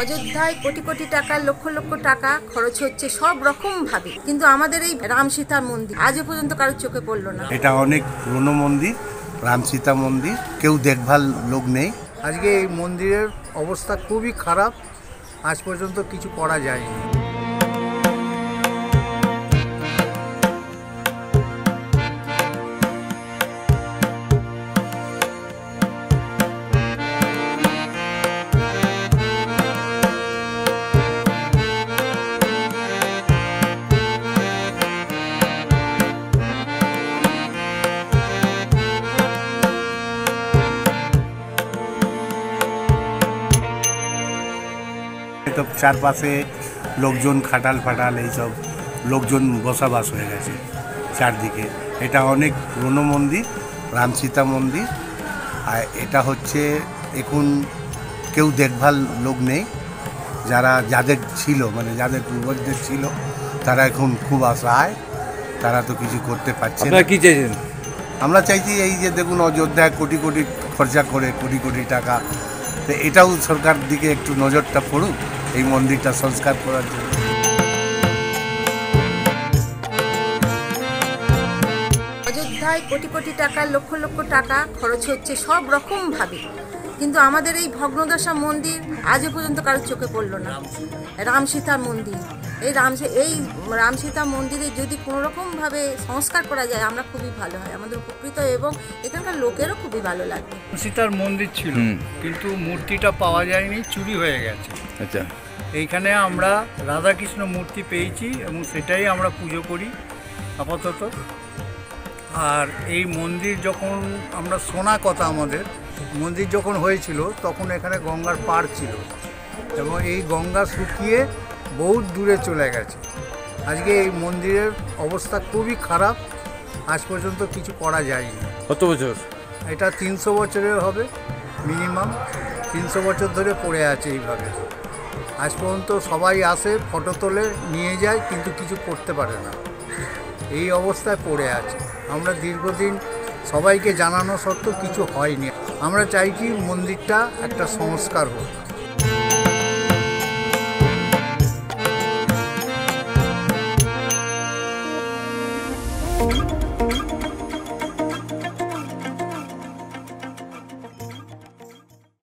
অযোধ্যায় কোটি কোটি টাকা লক্ষ লক্ষ টাকা খরচ হচ্ছে সব রকম ভাবে, কিন্তু আমাদের এই রাম সীতার মন্দির আজও পর্যন্ত কারোর চোখে পড়লো না। এটা অনেক পুরনো মন্দির, রাম সীতা মন্দির, কেউ দেখভাল লোক নেই। আজকে এই মন্দিরের অবস্থা খুবই খারাপ, আজ পর্যন্ত কিছু করা যায়নি। তো চারপাশে লোকজন খাটাল ফাটাল এইসব লোকজন বসবাস হয়ে গেছে চারদিকে। এটা অনেক পুরনো মন্দির, রাম সীতা মন্দির। আর এটা হচ্ছে এখন কেউ দেখভাল লোক নেই। যাদের ছিল, মানে যাদের পূর্বজদের ছিল, তারা এখন খুব অসহায়, তারা তো কিছু করতে পারছে না। কি চাইছেন? আমরা চাইছি এই যে দেখুন অযোধ্যায় কোটি কোটি খরচা করে কোটি কোটি টাকা, তো এটাও সরকার দিকে একটু নজরটা পড়ুক এই মন্দিরটা সংস্কার করার জন্য। অযোধ্যায় কোটি কোটি টাকা লক্ষ লক্ষ টাকা খরচ হচ্ছে সব রকম ভাবে, কিন্তু আমাদের এই ভগ্নদশা মন্দির আজও পর্যন্ত কারোর চোখে পড়লো না। রাম সীতার মন্দির, এই রাম সীতা মন্দিরে যদি কোনো রকমভাবে সংস্কার করা যায় আমরা খুবই ভালো হয়, আমাদের উপকৃত এবং এখানকার লোকেরও খুবই ভালো লাগবে। সীতার মন্দির ছিল, কিন্তু মূর্তিটা পাওয়া যায়নি, চুরি হয়ে গেছে। আচ্ছা, এইখানে আমরা রাধাকৃষ্ণ মূর্তি পেয়েছি এবং সেটাই আমরা পুজো করি আপাতত। আর এই মন্দির যখন আমরা শোনা কথা, আমাদের মন্দির যখন হয়েছিল তখন এখানে গঙ্গার পাড় ছিল এবং এই গঙ্গা শুকিয়ে বহুত দূরে চলে গেছে। আজকে এই মন্দিরের অবস্থা খুবই খারাপ, আজ পর্যন্ত কিছু করা যায়নি। কত বছর? এটা 300 বছরের হবে মিনিমাম, 300 বছর ধরে পড়ে আছে এইভাবে। আজ পর্যন্ত সবাই আসে, ফটো তোলে, নিয়ে যায়, কিন্তু কিছু করতে পারে না, এই অবস্থায় পড়ে আছে। আমরা দীর্ঘদিন সবাইকে জানানো সত্ত্বেও কিছু হয়নি। আমরা চাইছি মন্দিরটা একটা সংস্কার হোক।